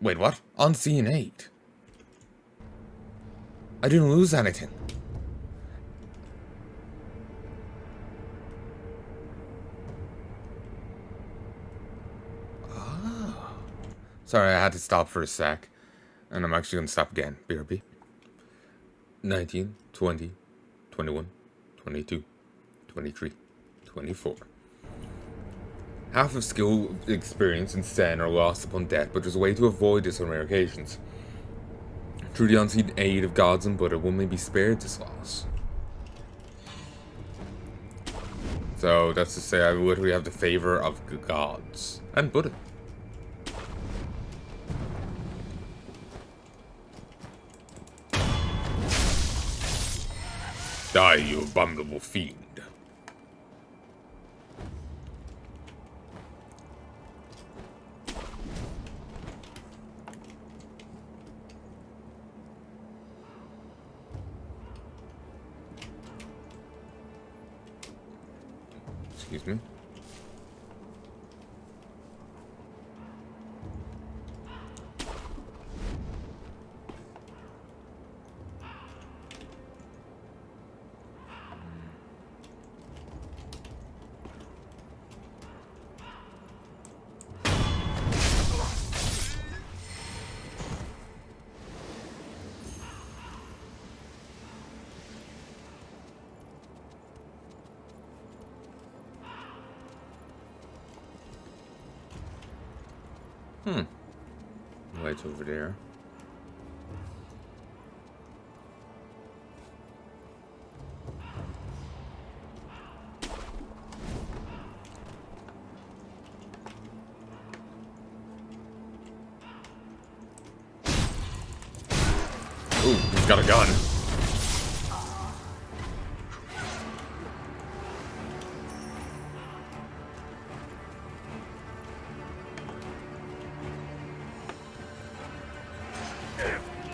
Wait, what? Unseen aid? I didn't lose anything. Ah. Sorry, I had to stop for a sec. And I'm actually going to stop again. BRB. 19, 20, 21, 22, 23, 24. Half of skill, experience, and sen are lost upon death, but there's a way to avoid this on rare occasions. Through the unseen aid of gods and Buddha, one may be spared this loss. So that's to say I literally have the favor of the gods and Buddha. Die, you abominable fiend. Excuse me. Lights over there. Ooh, he's got a gun.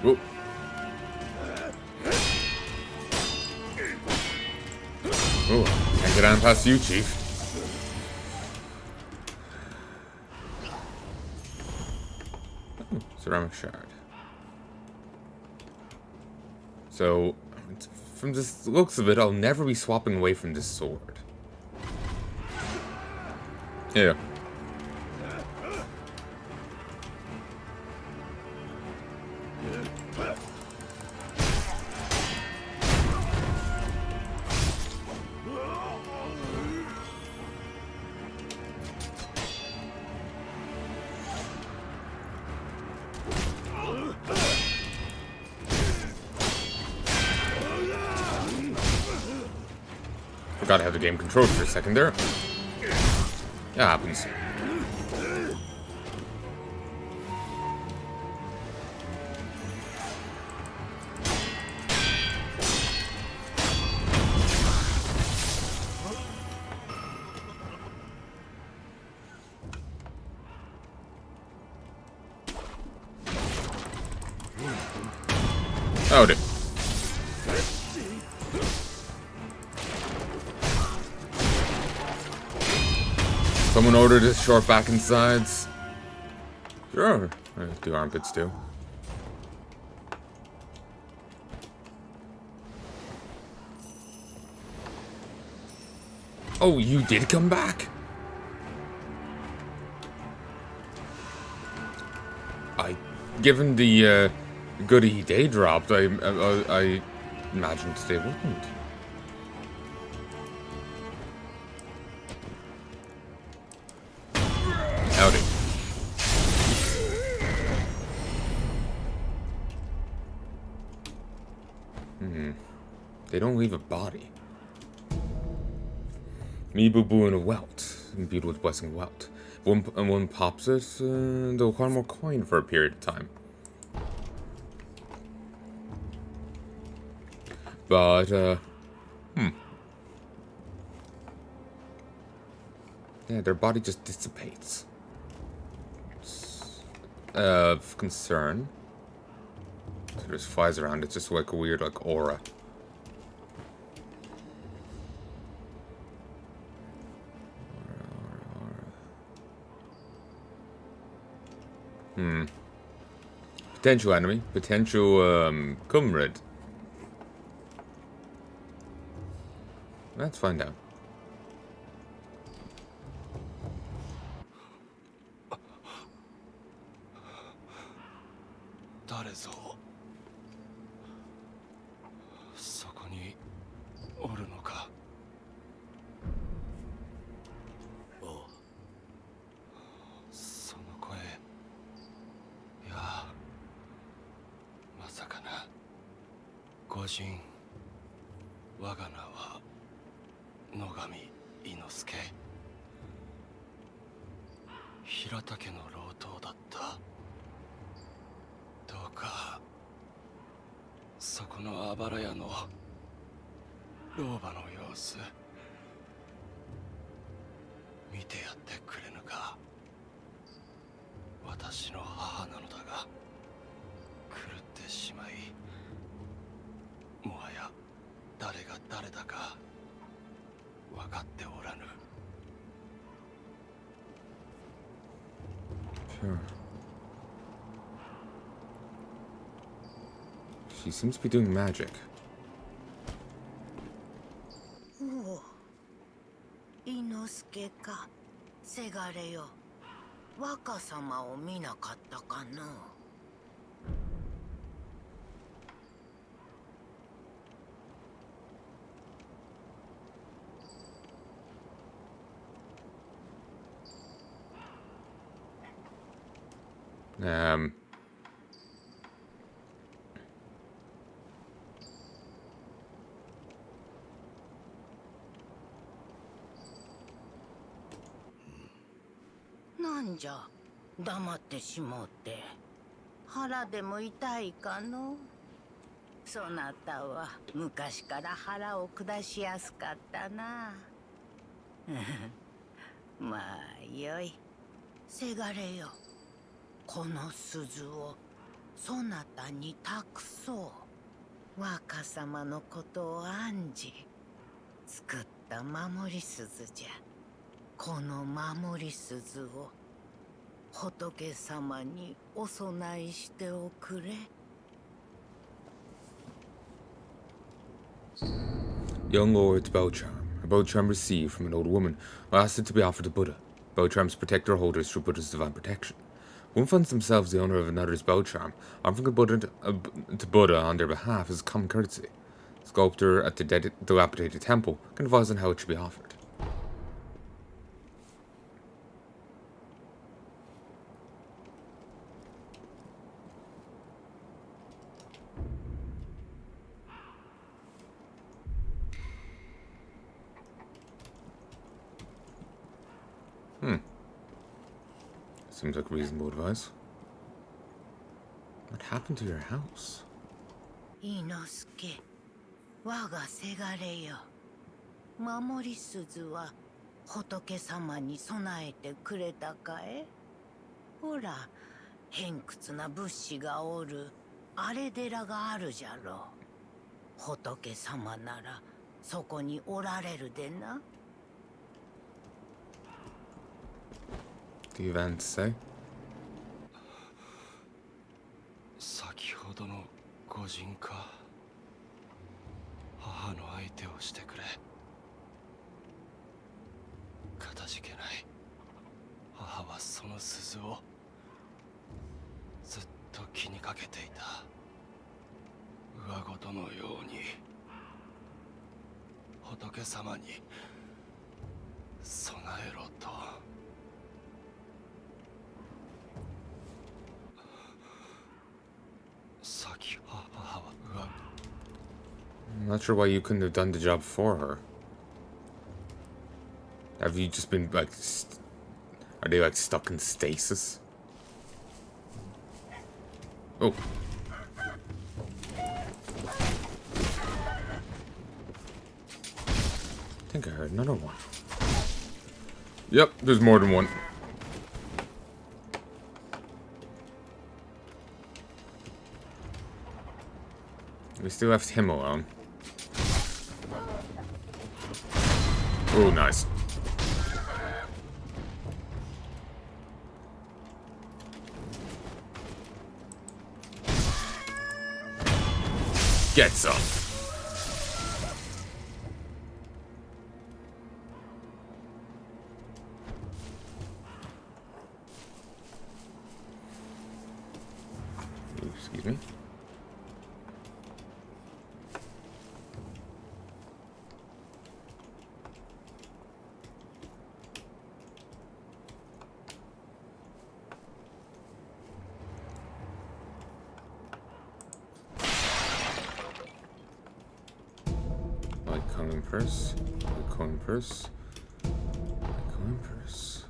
Whoa. Oh, can't get on past you, Chief. Oh, ceramic shard. So, from the looks of it, I'll never be swapping away from this sword. Yeah. Forgot to have the game controlled for a second there. That happens. Oh, dear. Someone ordered his short back and sides. Sure. The armpits too. Oh, you did come back? Given the goodie they dropped, I imagined they wouldn't. Howdy. They don't leave a body. Me boo boo and a welt. Imbued with blessing welt. One pops it, they'll acquire more coin for a period of time. But, yeah, their body just dissipates. Of concern. So there's flies around, it's just like a weird, like, aura. Potential enemy. Potential, comrade. Let's find out. Sure. She seems to be doing magic. Oh, Inosukeか、せがれよ。若様を見なかったかの。なんじゃ、黙ってしもうて。腹でも痛いかの。そなたは昔から腹を下しやすかったな。まあよい。せがれよ。この鈴をそなたに託そう。若様のことを案じ作った守り鈴じゃ。この守り鈴を仏様にお供えしておくれ。Young Lord's bow charm. A bow charm received from an old woman who asked it to be offered to Buddha. Bow charms protect their holders through Buddha's divine protection. One finds themselves the owner of another's bow charm, offering a Buddha to Buddha on their behalf as a common courtesy. The sculptor at the dilapidated temple can advise on how it should be offered. Seems like reasonable advice. What happened to your house? Inosuke, 我がせがれよ。守り鈴は仏様に備えてくれたかえ？ほら、偏屈な仏師がおるあれ寺があるじゃろう。仏様ならそこにおられるでな。The events say? 先ほどの御人か。母の相手をしてくれ。かたじけない。母はその鈴をずっと気にかけていた。上ごとのように仏様に備えろと。I'm not sure why you couldn't have done the job for her. Have you just been like... Are they like stuck in stasis? Oh. I think I heard another one. Yep, there's more than one. We still left him alone. Oh, nice. Get some. Excuse me. Coin purse, coin purse, coin purse.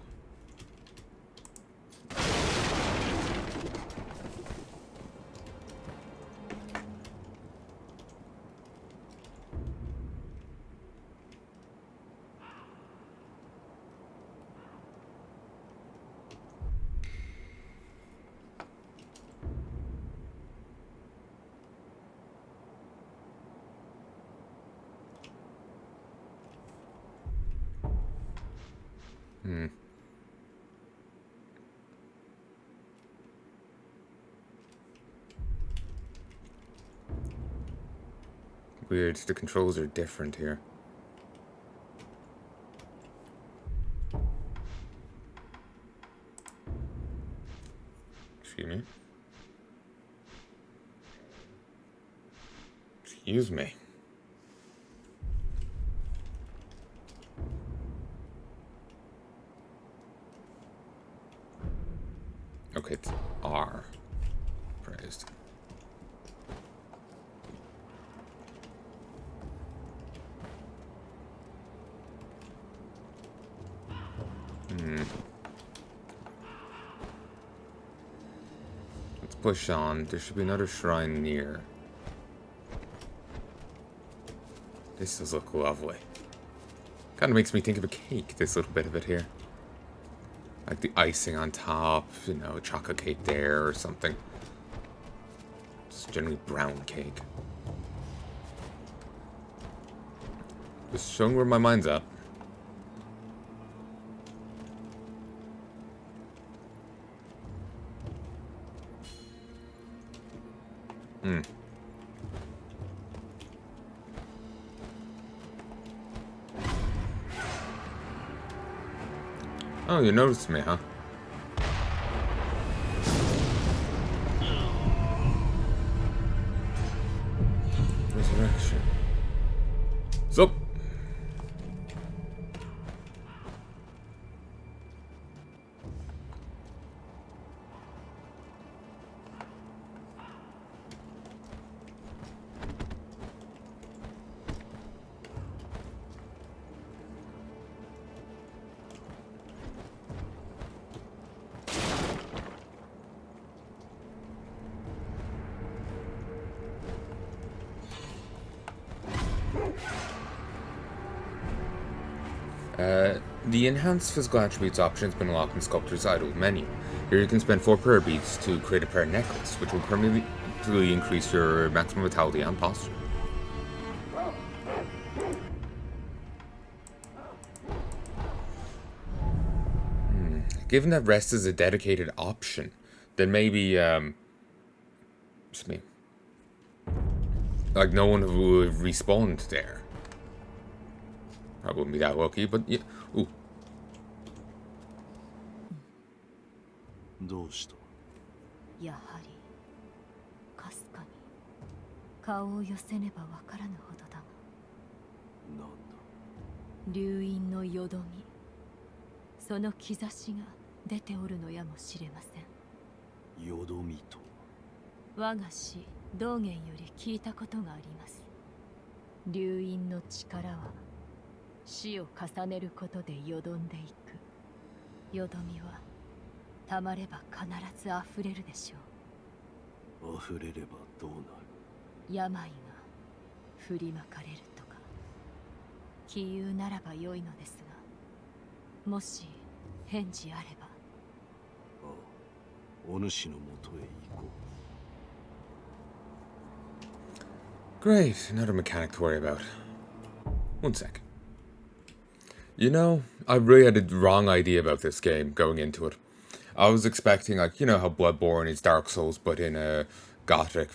Weird, the controls are different here. Excuse me. Excuse me. Okay, it's R. Praised. Let's push on. There should be another shrine near. This does look lovely. Kind of makes me think of a cake, this little bit of it here. Like the icing on top, you know, chocolate cake there or something. It's generally brown cake. Just showing where my mind's at. Oh, you noticed me, huh? Resurrection. So. The enhanced physical attributes option has been unlocked in Sculptor's Idol menu. Here you can spend 4 prayer beads to create a prayer necklace, which will permanently increase your maximum vitality and posture. Given that rest is a dedicated option, then maybe, just me. Like, no one would have respawned there. Probably wouldn't be that lucky, but yeah. Ooh. どうした？やはりかすかに顔を寄せねばわからぬほどだ。なんだ？流因のよどみ、その兆しが出ておるのやもしれません。よどみと。我が師道元より聞いたことがあります。流因の力は死を重ねることでよどんでいく。よどみはたまれば必ず溢れるでしょう。溢れればどうなる？病が振りまかれるとか。杞憂ならばよいのですが、もし返事あれば。ああ、お主のもとへ行こう。 Great, another mechanic to worry about. One sec. You know, I really had a wrong idea about this game going into it. I was expecting, like, you know how Bloodborne is Dark Souls, but in a gothic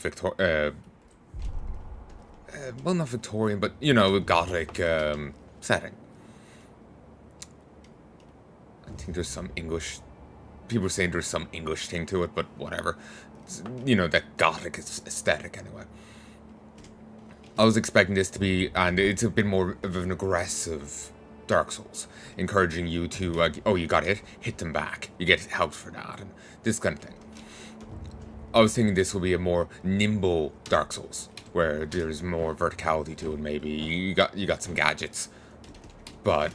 well, not Victorian, but, you know, gothic setting. I think there's some English... People are saying there's some English thing to it, but whatever. It's, you know, that gothic aesthetic, anyway. I was expecting this to be... And it's a bit more of an aggressive Dark Souls. Encouraging you to... oh, you got hit? Hit them back. You get help for that, and this kind of thing. I was thinking this will be a more nimble Dark Souls, where there's more verticality to it. Maybe you got some gadgets, but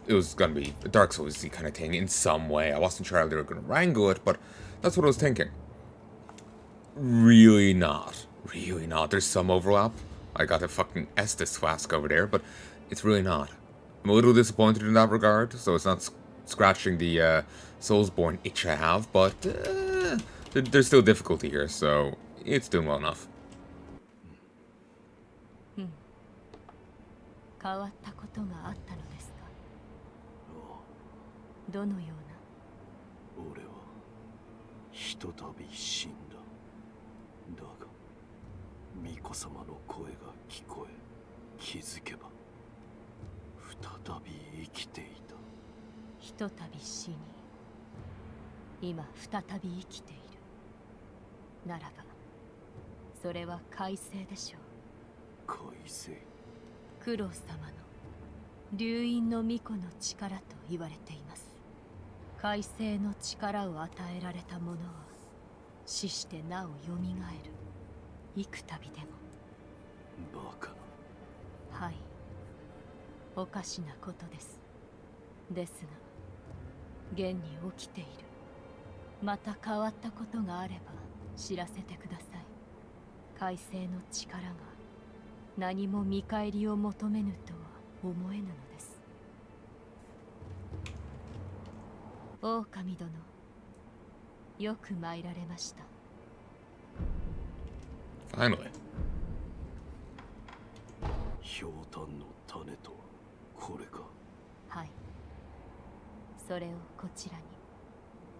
it was gonna be a Dark Souls-y kind of thing in some way. I wasn't sure how they were gonna wrangle it, but that's what I was thinking. Really not. Really not. There's some overlap. I got a fucking Estus flask over there, but it's really not. I'm a little disappointed in that regard, so it's not scratching the Soulsborne itch I have, but there's still difficulty here, so it's doing well enough. 変わったことがあったのですか。どのような。俺はひとたび死んだ。だが巫女様の声が聞こえ、気づけば再び生きていた。ひとたび死に、今再び生きている。ならば、それは快晴でしょう。快晴。九郎様の流因の巫女の力と言われています。快晴の力を与えられた者は死してなおよみがえる。幾度でも。バカな。はい、おかしなことです。ですが現に起きている。また変わったことがあれば知らせてください。快晴の力が何も見返りを求めぬとは思えぬのです。狼殿、よく参られました。Finally. ひょうたんの種とはこれか。はい。それをこちらに。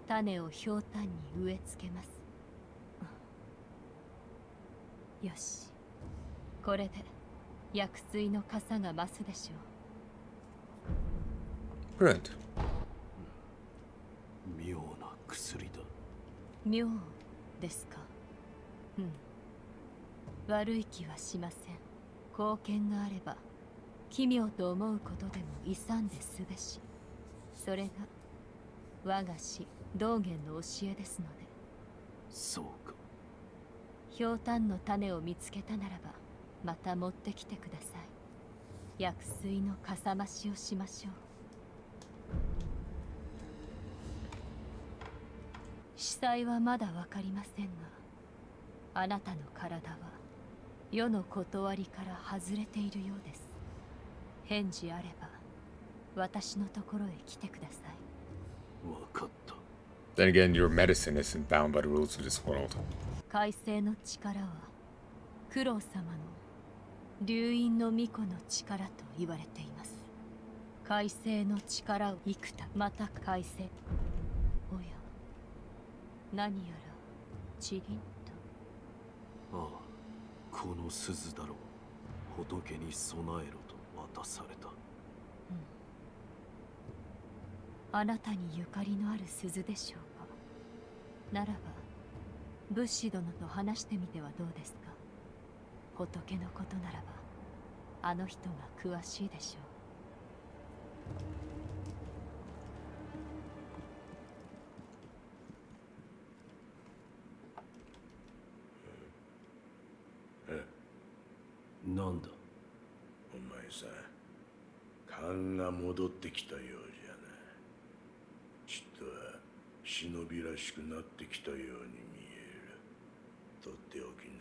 種をひょうたんに植え付けます。よし。これで薬水の傘が増すでしょう。Brilliant. 妙な薬だ。妙ですか。うん。悪い気はしません。貢献があれば奇妙と思うことでも勇んですべし。それが我が師道元の教えですので。そうか。ひょうたんの種を見つけたならばまた持ってきてください。薬水のかさ増しをしましょう。司祭はまだわかりませんが、あなたの体は世の断りから外れているようです。返事あれば私のところへ来てください。わかった。Then again, your medicine isn't bound by the rules of this world. 快晴の力は九郎様の流因の巫女の力と言われています。快晴の力を幾多また快晴。おや、何やらチリンと。ああ、この鈴だろう。仏に備えろと渡された。あなたにゆかりのある鈴でしょうか。ならば仏師殿と話してみてはどうですか。仏のことならばあの人が詳しいでしょう。なんだ。お前さ、勘が戻ってきたようじゃな。ちっとは忍びらしくなってきたように見える。とっておきな。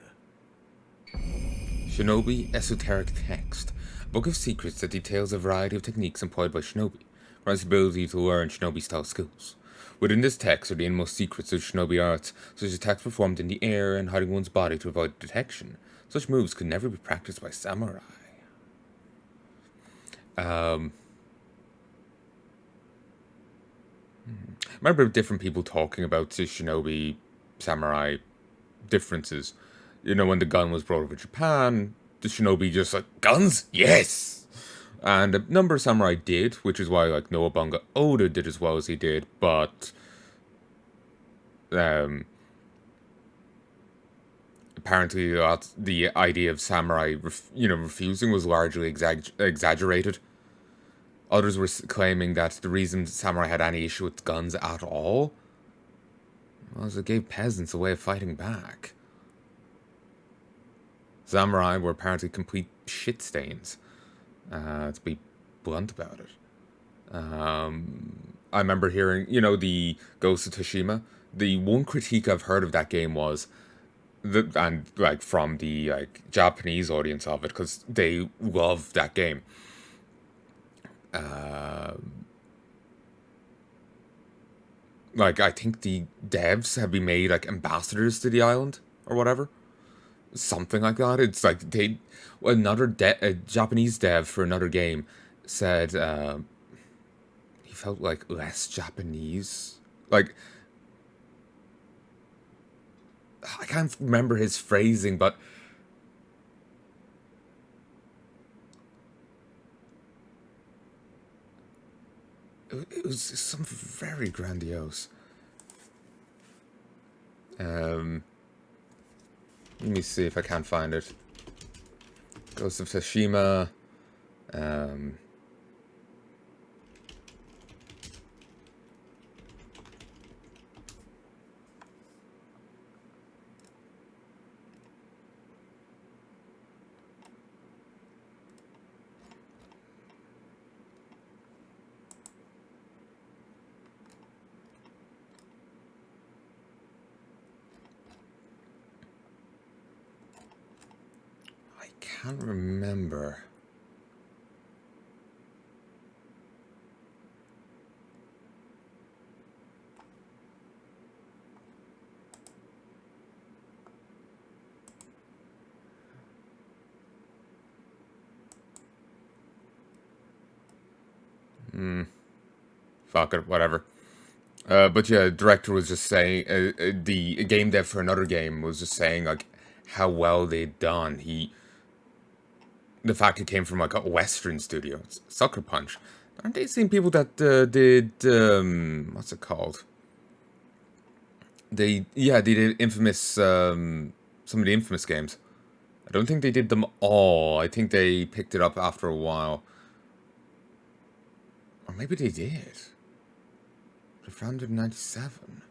Shinobi Esoteric Text, a book of secrets that details a variety of techniques employed by shinobi, grants the ability to learn shinobi-style skills. Within this text are the inmost secrets of shinobi arts, such as attacks performed in the air and hiding one's body to avoid detection. Such moves could never be practiced by samurai. I remember different people talking about the shinobi samurai differences. You know, when the gun was brought over Japan, the shinobi just like, guns? Yes! And a number of samurai did, which is why like Nobunaga Oda did as well as he did, but apparently the idea of samurai refusing was largely exaggerated. Others were claiming that the reason samurai had any issue with guns at all was it gave peasants a way of fighting back. Samurai were apparently complete shit stains, to be blunt about it. I remember hearing, the Ghost of Tsushima. The one critique I've heard of that game was, from the Japanese audience of it, because they love that game. I think the devs have been made ambassadors to the island or whatever, something like that. It's like a Japanese dev for another game said he felt like less Japanese. I can't remember his phrasing, but it was something very grandiose. Let me see if I can find it. Ghost of Tsushima. I can't remember. Fuck it, whatever. But yeah, the director was just saying, the game dev for another game was just saying how well they'd done. The fact it came from a Western studio, Sucker Punch. Aren't they the same people that did what's it called? They did Infamous, some of the Infamous games. I don't think they did them all. I think they picked it up after a while. Or maybe they did. They founded in 97.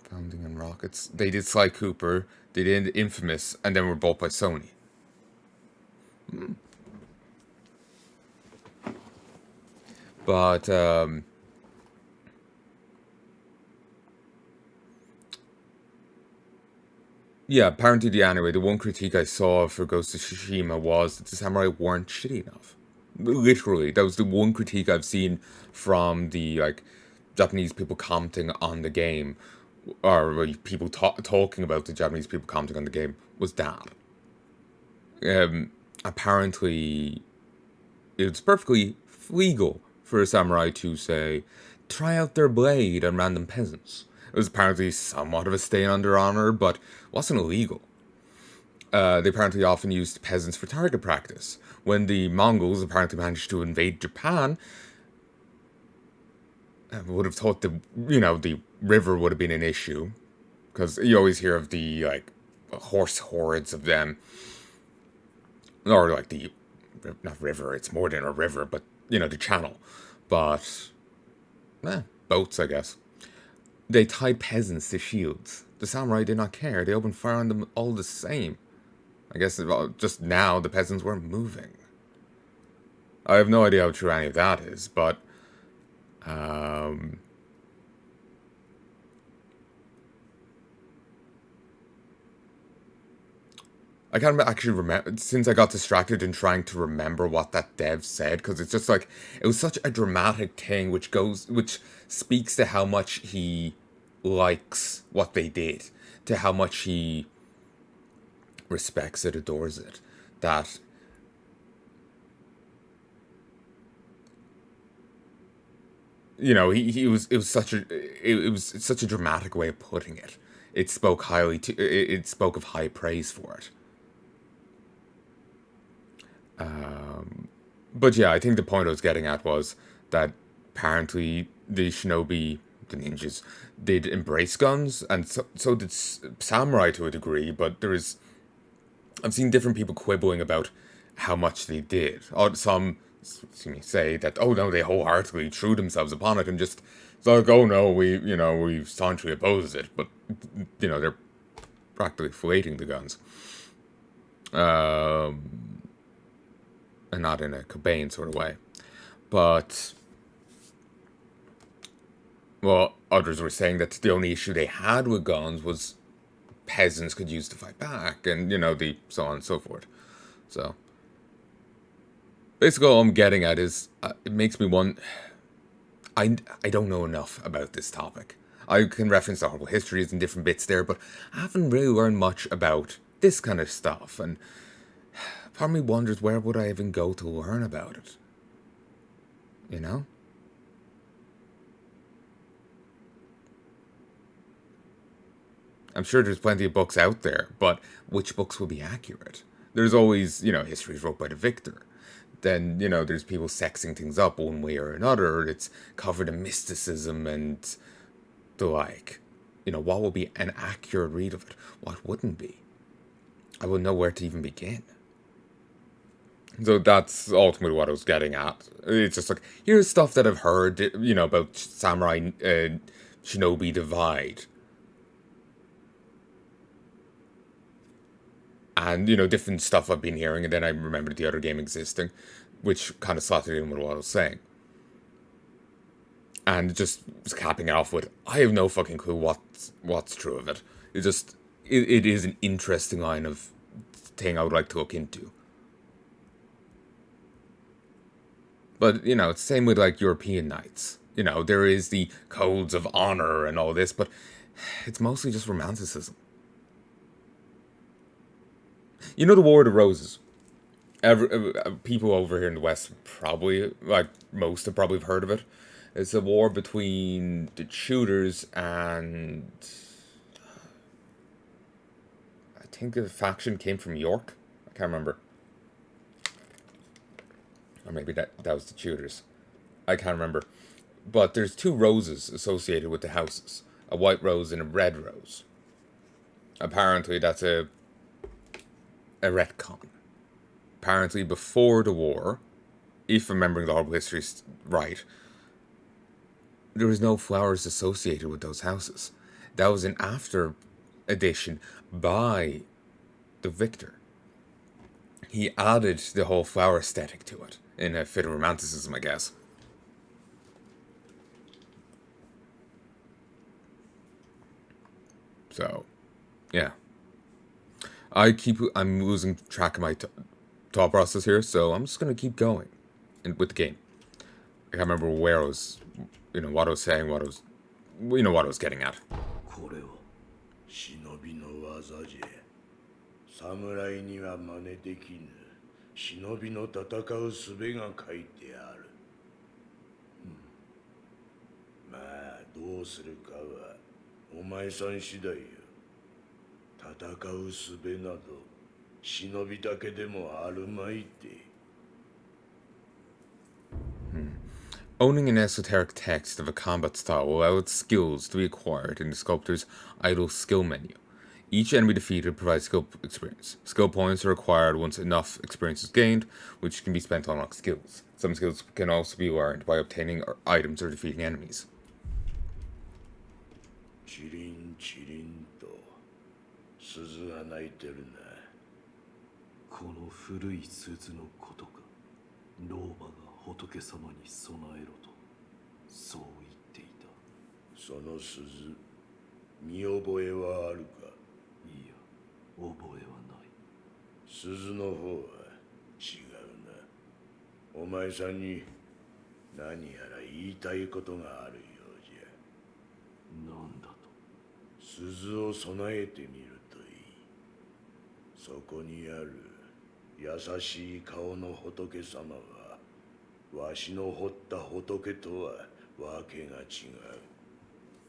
Founding in Rockets. They did Sly Cooper, they did Infamous, and then were bought by Sony. But, yeah, apparently the one critique I saw for Ghost of Tsushima was that the samurai weren't shitty enough. Literally, that was the one critique I've seen from the, Japanese people commenting on the game, or people talking about the Japanese people commenting on the game, was that. Apparently, it's perfectly legal for a samurai to say, try out their blade on random peasants. It was apparently somewhat of a stain on their honor, but wasn't illegal. They apparently often used peasants for target practice. When the Mongols apparently managed to invade Japan, I would have thought the river would have been an issue, because you always hear of the horse hordes of them, or not river. It's more than a river, but the channel. But boats, I guess. They tied peasants to shields. The samurai did not care. They opened fire on them all the same. I guess just now the peasants weren't moving. I have no idea how true any of that is, but I can't actually remember, since I got distracted in trying to remember what that dev said, because it's just it was such a dramatic thing, which speaks to how much he likes what they did, to how much he respects it, adores it, that it was such a dramatic way of putting it. it spoke highly to it spoke of high praise for it. But yeah, I think the point I was getting at was that apparently the shinobi, the ninjas, did embrace guns, and so did samurai to a degree. But I've seen different people quibbling about how much they did. Or some say that, oh no, they wholeheartedly threw themselves upon it, and just it's like, oh no, we staunchly oppose it, but they're practically filleting the guns. And not in a Cobain sort of way. But, well, others were saying that the only issue they had with guns was peasants could use to fight back, and, the so on and so forth. So, basically all I'm getting at is, it makes me want... I don't know enough about this topic. I can reference the horrible histories and different bits there, but I haven't really learned much about this kind of stuff, and part of me wonders, where would I even go to learn about it? You know? I'm sure there's plenty of books out there, but which books will be accurate? There's always, histories wrote by the victor. Then, there's people sexing things up one way or another. It's covered in mysticism and the like. What will be an accurate read of it? What wouldn't be? I wouldn't know where to even begin. So that's ultimately what I was getting at. It's just like, here's stuff that I've heard, about samurai shinobi divide. And, different stuff I've been hearing, and then I remembered the other game existing, which kind of slotted in with what I was saying. And just capping it off with, I have no fucking clue what's true of it. It is an interesting line of thing I would like to look into. But, it's the same with, like, European knights. There is the codes of honor and all this, but it's mostly just romanticism. The War of the Roses. People over here in the West probably, like, most have probably heard of it. It's a war between the Tudors and... I think the faction came from York. I can't remember. Or maybe that was the Tudors. I can't remember. But there's two roses associated with the houses. A white rose and a red rose. Apparently that's a retcon. Apparently before the war, if remembering the horrible history right, there was no flowers associated with those houses. That was an after addition by the victor. He added the whole flower aesthetic to it, in a fit of romanticism, I guess. So, yeah. I'm losing track of my thought process here, so I'm just going to keep going with the game. I can't remember where I was, what I was saying, what I was getting at. これは忍びの技じゃ。侍には真似できぬ。忍びの戦う術が書いてある。まあどうするかはお前さん次第よ。戦う術など忍びだけでもあるまいて。Owning an esoteric text of a combat style will allow its skills to be acquired in the sculptor's idle skill menu. Each enemy defeated provides skill experience. Skill points are acquired once enough experience is gained, which can be spent to unlock skills. Some skills can also be learned by obtaining items or defeating enemies. チリンチリンと鈴が鳴いてるな。この古い鈴のことか。老婆が仏様に備えろとそう言っていた。その鈴見覚えはあるか。いや覚えはない。鈴の方は違うな。お前さんに何やら言いたいことがあるようじゃ。なんだと。鈴を備えてみるといい。そこにある優しい顔の仏様はわしの彫った仏とはわけが違う。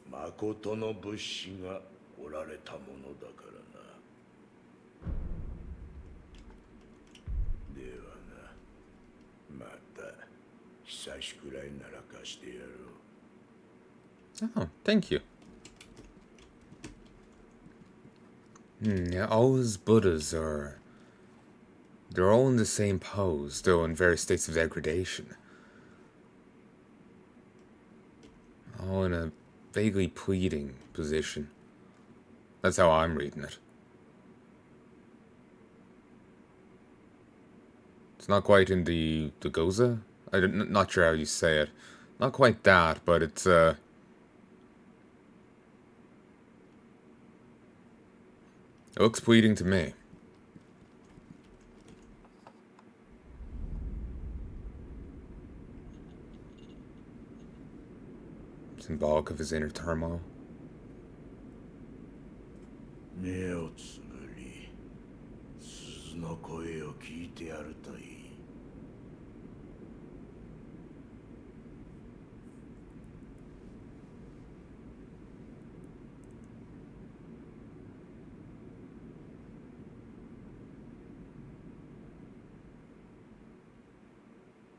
誠の仏師がおられたものだからな。ではな、また久しくらいなら貸してやろう。 Oh, thank you. Yeah, all his Buddhas are... They're all in the same pose, though in various states of degradation. All in a vaguely pleading position. That's how I'm reading it. It's not quite in the Goza? I'm not sure how you say it. Not quite that, but it's, it looks pleading to me. Symbolic of his inner turmoil. 目をつぶり、鈴の声を聞いてやるといい。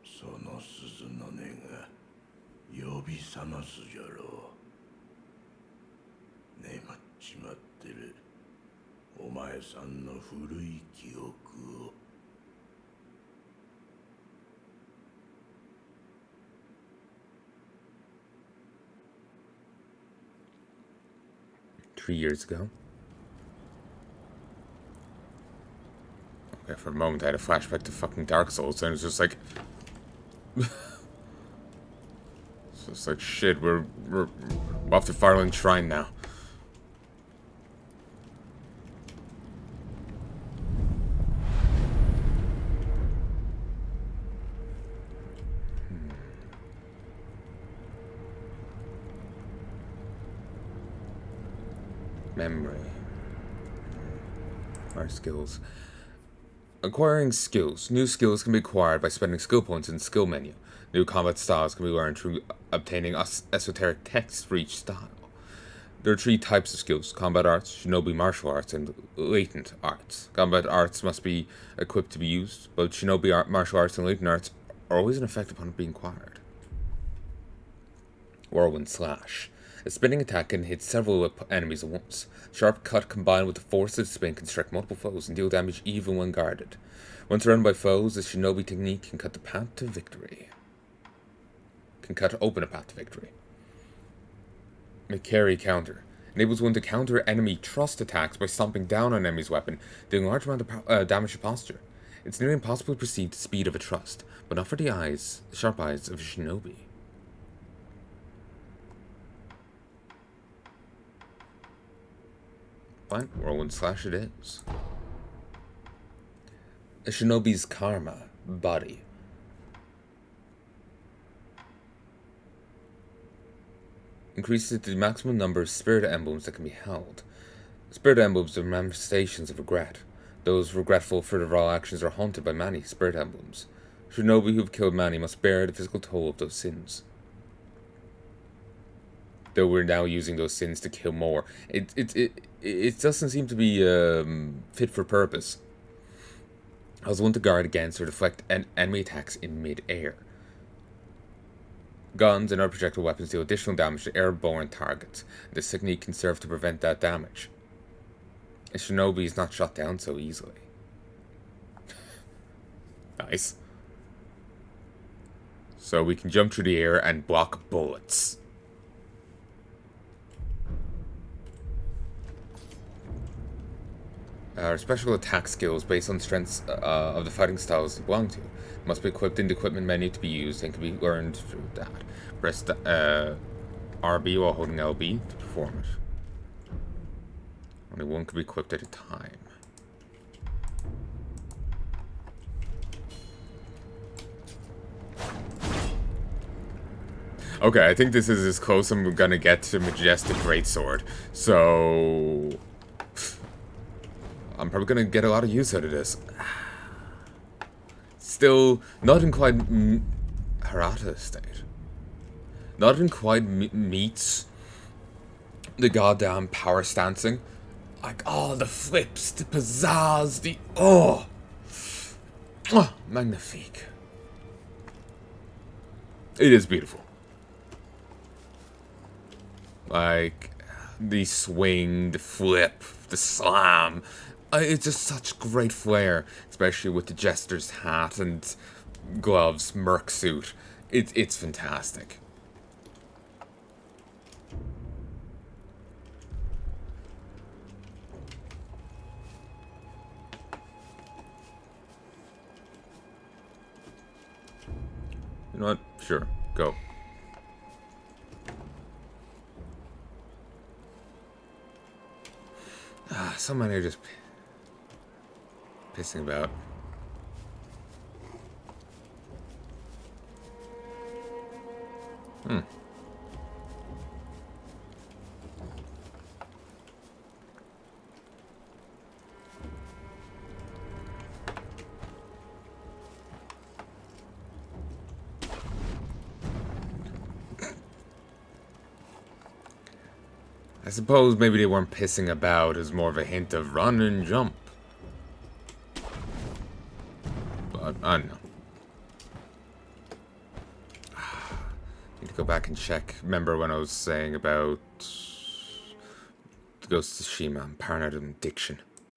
その鈴の音が呼び覚ますじゃろう。眠っちまってるお前さんの古い記憶を。3 years ago. Okay, for a moment I had a flashback to fucking Dark Souls, and it was just like... it's just like, shit, we're off to Firelink Shrine now. Memory. Our skills. Acquiring skills. New skills can be acquired by spending skill points in the skill menu. New combat styles can be learned through obtaining esoteric texts for each style. There are 3 types of skills: combat arts, shinobi martial arts, and latent arts. Combat arts must be equipped to be used. Both shinobi martial arts and latent arts are always in effect upon being acquired. Whirlwind Slash. A spinning attack can hit several enemies at once. Sharp cut combined with the force of the spin can strike multiple foes and deal damage even when guarded. When surrounded by foes, the shinobi technique can cut the path to victory. Can cut open a path to victory. McCarry Counter. Enables one to counter enemy thrust attacks by stomping down on an enemy's weapon, dealing a large amount of damage to posture. It's nearly impossible to perceive the speed of a thrust, but not for the sharp eyes of a shinobi. Fine, Whirlwind Slash it is. A shinobi's karma, body. Increases the maximum number of spirit emblems that can be held. Spirit emblems are manifestations of regret. Those regretful for their vile actions are haunted by many spirit emblems. Shinobi who have killed many must bear the physical toll of those sins. Though we're now using those sins to kill more. It doesn't seem to be fit for purpose. I was one to guard against or deflect enemy attacks in mid-air. Guns and other projectile weapons deal additional damage to airborne targets. This technique can serve to prevent that damage. A shinobi is not shot down so easily. Nice. So we can jump through the air and block bullets. Our special attack skills, based on strengths of the fighting styles they belong to, must be equipped in the equipment menu to be used and can be learned through that. Press RB while holding LB to perform it. Only one can be equipped at a time. Okay, I think this is as close I'm gonna get to Majestic Greatsword, so I'm probably gonna get a lot of use out of this. Still, not in quite Harata state. Not in quite meets The goddamn power stancing. Like, oh, the flips, the pizzazz, the... Oh! Magnifique. It is beautiful. Like, the swing, the flip, the slam. It's just such great flair, especially with the jester's hat and gloves, merc suit. It's fantastic. You know what? Sure, go. So many are just pissing about. I suppose maybe they weren't pissing about as more of a hint of run and jump. But I don't know. Need to go back and check. Remember when I was saying about the Ghost of Tsushima and paranoid addiction?